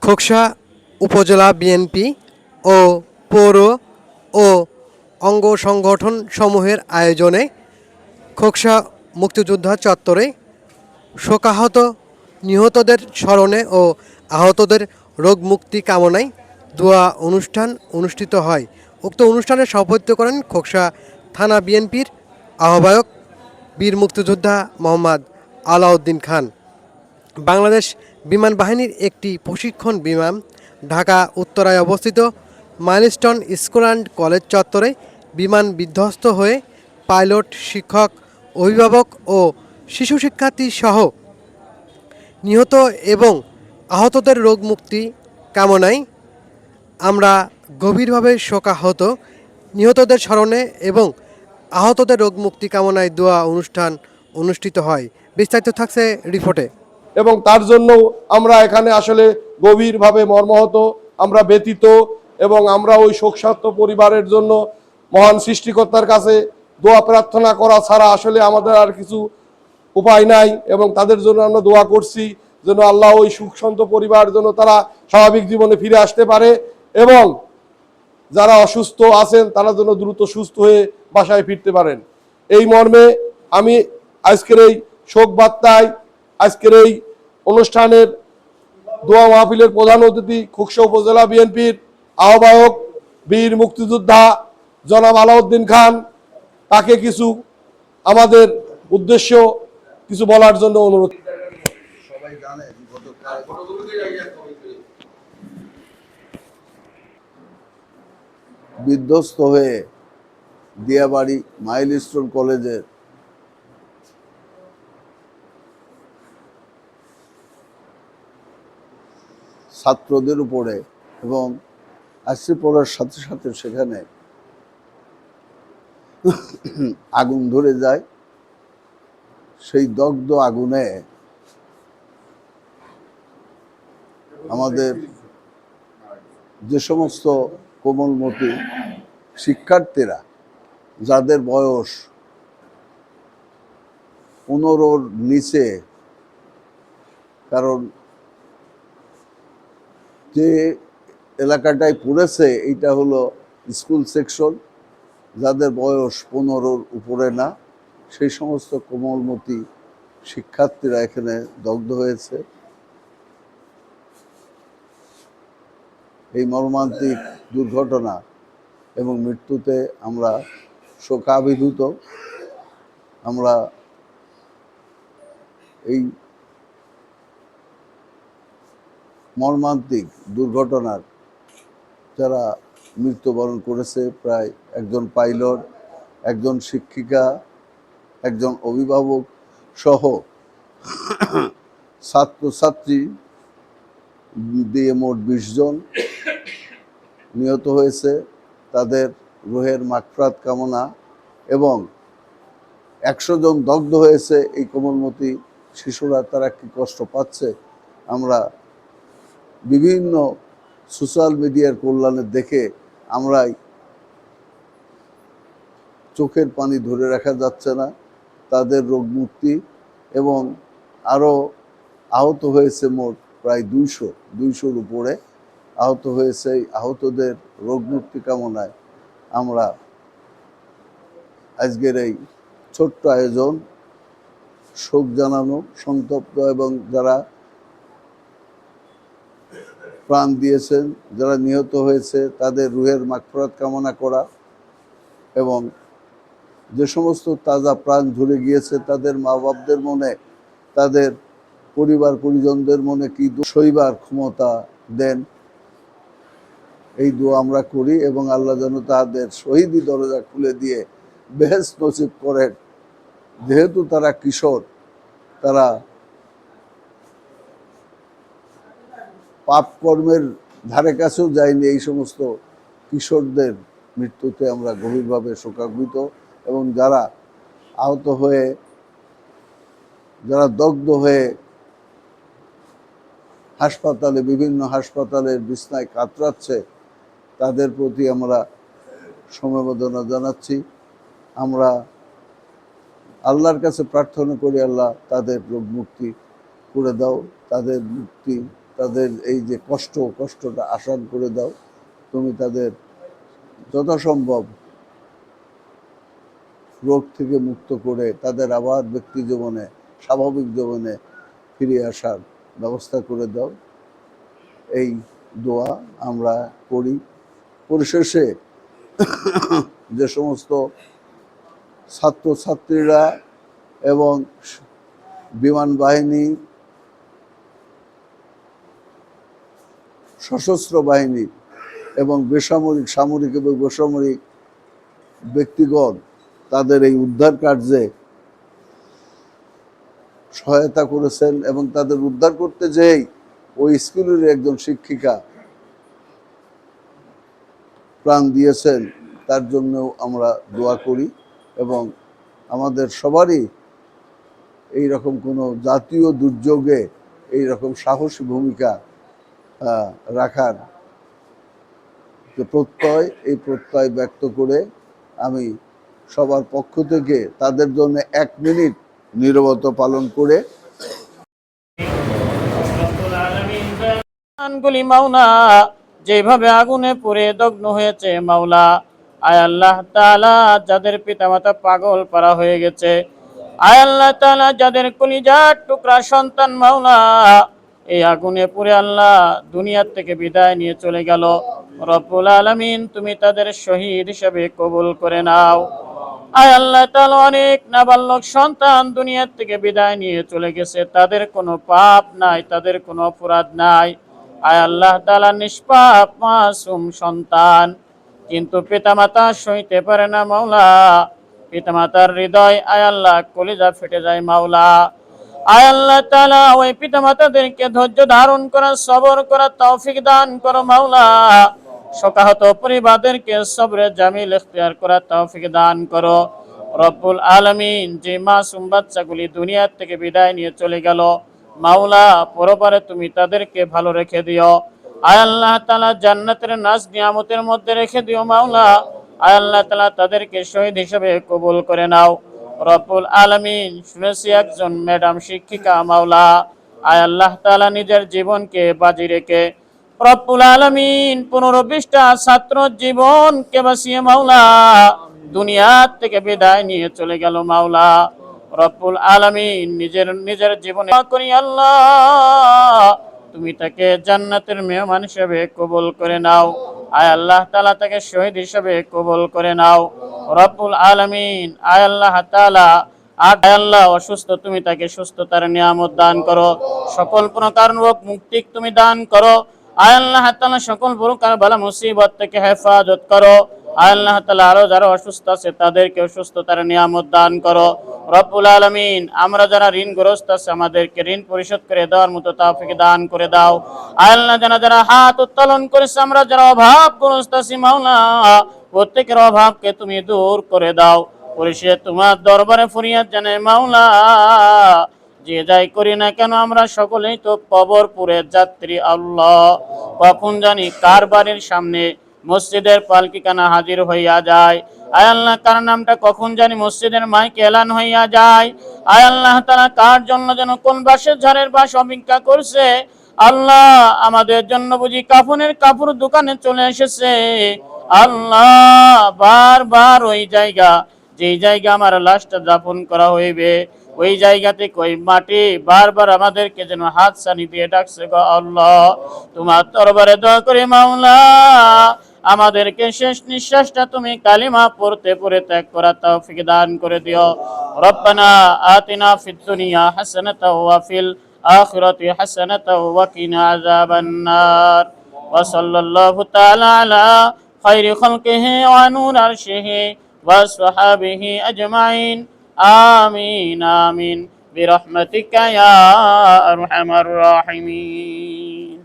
খোকসা উপজেলা বিএনপি ও পৌর ও অঙ্গ সংগঠন সমূহের আয়োজনে খোকসা মুক্তিযোদ্ধা চত্বরে শোকাহত নিহতদের স্মরণে ও আহতদের রোগ মুক্তি কামনায় দোয়া অনুষ্ঠান অনুষ্ঠিত হয়। উক্ত অনুষ্ঠানে সভাপতিত্ব করেন খোকসা থানা বিএনপির আহ্বায়ক বীর মুক্তিযোদ্ধা মোহাম্মদ আলাউদ্দিন খান। বাংলাদেশ বিমান বাহিনীর একটি প্রশিক্ষণ বিমান ঢাকা উত্তরায় অবস্থিত মাইলস্টোন স্কুল অ্যান্ড কলেজ চত্বরে বিমান বিধ্বস্ত হয়ে পাইলট, শিক্ষক, অভিভাবক ও শিশু শিক্ষার্থী সহ নিহত এবং আহতদের রোগ মুক্তি কামনায় আমরা গভীরভাবে শোকাহত। নিহতদের স্মরণে এবং আহতদের রোগ মুক্তি কামনায় দোয়া অনুষ্ঠান অনুষ্ঠিত হয়। বিস্তারিত থাকছে রিপোর্টে। এবং তার জন্য আমরা এখানে আসলে গভীরভাবে মর্মাহত, আমরা ব্যথিত এবং আমরা ওই শোকসাত্ত পরিবারের জন্য মহান সৃষ্টিকর্তার কাছে দোয়া প্রার্থনা করা ছাড়া আসলে আমাদের আর কিছু উপায় নাই। এবং তাদের জন্য আমরা দোয়া করছি যেন আল্লাহ ওই সুখসন্ত পরিবার যেন তারা স্বাভাবিক জীবনে ফিরে আসতে পারে এবং যারা অসুস্থ আছেন তারা যেন দ্রুত সুস্থ হয়ে বাসায় ফিরতে পারেন। এই মর্মে আমি আজকের এই শোক বার্তায়, আজকের এই অনুষ্ঠানের দোয়া মাহফিলের প্রধান অতিথি খোকসা উপজেলা বিএনপির আহ্বায়ক বীর মুক্তিযোদ্ধা জনাব আলাউদ্দিন খান, তাকে কিছু আমাদের উদ্দেশ্য কিছু বলার জন্য অনুরোধ। সবাই জানেন বিধ্বস্ত হয়ে দিয়াবাড়ি মাইলস্টোন কলেজের ছাত্রদের উপরে এবং আসছে পড়ার সাথে সাথে সেখানে আগুন ধরে যায়। সেই দগ্ধ আগুনে আমাদের যে সমস্ত কোমলমতি শিক্ষার্থীরা যাদের বয়স 15-র নিচে, কারণ যে এলাকাটায় পড়েছে এইটা হলো স্কুল সেকশন, যাদের বয়স 15-র উপরে না, সেই সমস্ত কোমলমতি শিক্ষার্থীরা এখানে দগ্ধ হয়েছে। এই মর্মান্তিক দুর্ঘটনা এবং মৃত্যুতে আমরা শোকাভিভূত। আমরা এই মর্মান্তিক দুর্ঘটনার যারা মৃত্যুবরণ করেছে, প্রায় একজন পাইলট, একজন শিক্ষিকা, একজন অভিভাবক সহ ছাত্রছাত্রী দিয়ে মোট 20 জন নিহত হয়েছে। তাদের রুহের মাগফিরাত কামনা এবং 100 জন দগ্ধ হয়েছে। এই কোমলমতি শিশুরা তারা কি কষ্ট পাচ্ছে আমরা বিভিন্ন সোশ্যাল মিডিয়ার কল্যাণে দেখে আমরাই চোখের পানি ধরে রাখা যাচ্ছে না। তাদের রোগ মুক্তি এবং আরও আহত হয়েছে মোট প্রায় 200-200-র উপরে আহত হয়েছে। আহতদের রোগ মুক্তি কামনায় আমরা আজকের এই ছোট্ট আয়োজন, শোক জানানো, সন্তপ্ত এবং যারা প্রাণ দিয়েছেন, যারা নিহত হয়েছে তাদের রুহের মাগফিরাত কামনা করা এবং যে সমস্ত তাজা প্রাণ ঝরে গিয়েছে তাদের মা বাপদের মনে, তাদের পরিবার পরিজনদের মনে কি সইবার ক্ষমতা দেন, এই দোয়া আমরা করি এবং আল্লাহ যেন তাদের শহীদি দরজা খুলে দিয়ে বেহেশত নসিব করেন। যেহেতু তারা কিশোর, তারা পাপ কর্মের ধারে কাছেও যায়নি। এই সমস্ত কিশোরদের মৃত্যুতে আমরা গভীরভাবে শোকান্বিত এবং যারা আহত হয়ে, যারা দগ্ধ হয়ে হাসপাতালে, বিভিন্ন হাসপাতালের বিছনায় কাতরাচ্ছে, তাদের প্রতি আমরা সমবেদনা জানাচ্ছি। আমরা আল্লাহর কাছে প্রার্থনা করি, আল্লাহ তাদের রোগ মুক্তি করে দাও, তাদের মুক্তি তাদের এই যে কষ্টটা আসান করে দাও। তুমি তাদের যথাসম্ভব রোগ থেকে মুক্ত করে তাদের আবার ব্যক্তি জীবনে, স্বাভাবিক জীবনে ফিরে আসার ব্যবস্থা করে দাও। এই দোয়া আমরা করি। পরিশেষে যে সমস্ত ছাত্রছাত্রীরা এবং বিমান বাহিনী, সশস্ত্র বাহিনী এবং বেসামরিক, সামরিক এবং বেসামরিক ব্যক্তিগণ তাদের এই উদ্ধার কার্যে সহায়তা করেছেন এবং তাদের উদ্ধার করতে যেই ওই স্কুলের একজন শিক্ষিকা প্রাণ দিয়েছেন, তার জন্যও আমরা দোয়া করি। এবং আমাদের সবারই এই রকম কোনো জাতীয় দুর্যোগে এই রকম সাহসী ভূমিকা রাখার যে প্রত্যয়, এই প্রত্যয় ব্যক্ত করে আমি সবার পক্ষ থেকে তাদের জন্য 1 মিনিট নীরবতা পালন করে গুলি মাওলা যেভাবে আগুনে পুড়ে দগ্ন হয়েছে মাওলা, আয় আল্লাহ তাআলা যাদের পিতামাতা পাগল পারা হয়ে গেছে, আয় আল্লাহ তাআলা যাদের কলিজার টুকরা সন্তান মাওলা এই আগুনে পুড়ে আল্লাহ দুনিয়ার থেকে বিদায় নিয়ে চলে গেল, রব্বুল আলামিন তুমি তাদের শহীদ হিসেবে কবুল করে নাও। আয় আল্লাহ তাআলা অনেক নাবালক সন্তান দুনিয়ার থেকে বিদায় নিয়ে চলে গেছে, তাদের কোনো পাপ নাই, তাদের কোনো অপরাধ নাই। আয় আল্লাহ তাআলা নিষ্পাপ মাসুম সন্তান, কিন্তু পিতামাতা সইতে পারে না মাওলা, পিতামাতার হৃদয় আয় আল্লাহ কলিজা ফেটে যায় মাওলা। আয় আল্লাহ তাআলা ওই পিতামাতাদেরকে ধৈর্য ধারণ করা, সবর করা তৌফিক দান করো মাওলা। শোকাহত পরিবারদেরকে সবরে জামিল ইখতিয়ার করা তৌফিক দান করো রব্বুল আলামিন। যে মাসুম বাচ্চাগুলি দুনিয়ার থেকে বিদায় নিয়ে চলে গেল মাওলা, পরপারে তুমি তাদেরকে ভালো রেখে দিও। আয় আল্লাহ তাআলা জান্নাতের নাজ নিয়ামতের মধ্যে রেখে দিও মাওলা। আয় আল্লাহ তাআলা তাদেরকে শহীদ হিসেবে কবুল করে নাও রব্বুল আলামিন। শুনেছি একজন ম্যাডাম শিক্ষিকা মাওলা, আয় আল্লাহ তাআলা নিজের জীবনকে বাজি রেখে রব্বুল আলামিন 15-20টা ছাত্র জীবনকে বাঁচিয়ে মাওলা দুনিয়া থেকে বিদায় নিয়ে চলে গেল মাওলা। রব্বুল আলামিন নিজের জীবনে করি আল্লাহ তুমি তাকে জান্নাতের মেহমান হিসেবে কবুল করে নাও। আয় আল্লাহ তাআলা তাকে শহীদ হিসেবে কবুল করে নাও রব্বুল আলামিন। আয় আল্লাহ তাআলা আল্লাহ অসুস্থ তুমি তাকে সুস্থতার নিয়ামত দান করো, সকল প্রকার রোগ মুক্তি তুমি দান করো। আয় আল্লাহ তাআলা সকল প্রকার বালা মুসিবত থেকে হেফাজত করো। আয় আল্লাহ তাআলা আরো যারা অসুস্থ আছে তাদেরকে সুস্থতার নিয়ামত দান করো রব্বুল আলামিন। আমরা যারা ঋণগ্রস্ত আছে আমাদেরকে ঋণ পরিশোধ করে দেওয়ার মতো তৌফিক দান করে দাও। আয় আল্লাহ যারা হাত উত্তোলন করেছে, আমরা যারা অভাবগ্রস্ত আছি মাওলা প্রত্যেকের অভাবকে তুমি দূর করে দাও। পরিশেষে তোমার দরবারে ফরিয়াদ জানাই মাওলা, যে যাই করি না কেন আমরা সকলেই তো কবরপুরের যাত্রী আল্লাহ। কখন জানি কার বাড়ির সামনে মসজিদের পালকিখানা হাজির হইয়া যায়, আয় আল্লাহ কার নামটা কখন জানি মসজিদের মাইকে এলান হইয়া যায়। আয় আল্লাহ তাআলা কার জন্য যেন কোন বাসের ঝড়ের বাস অপেক্ষা করছে, আল্লাহ আমাদের জন্য বুঝি কাফনের কাপড় দোকানে চলে এসেছে। আল্লাহ বারবার ওই জায়গা, যেই জায়গা আমার লাশটা দাফন করা হইবে ওই জায়গাতে কই মাটি বারবার আমাদেরকে যেন হাত ছানি দিয়ে ডাকছে গো আল্লাহ। তোমার দরবারে দোয়া করি মাওলা, আমাদেরকে শেষ নিঃশ্বাসটা তুমি কালিমা পড়তে পড়ে ত্যাগ করা তৌফিক দান করে দিও। রব্বানা আতিনা ফিদ দুনিয়া হাসানাতাও ওয়া ফিল আখিরাতি হাসানাতাও ওয়া কিনা আযাবান নার। ওয়া সাল্লাল্লাহু তাআলা আলা খায়রি খালকিহি ওয়া নূর আরশিহি ওয়া আসহাবিহি আজমাইন। আমিন আমিন বিরহমাতিকা ইয়া আরহামার রাহিমিন।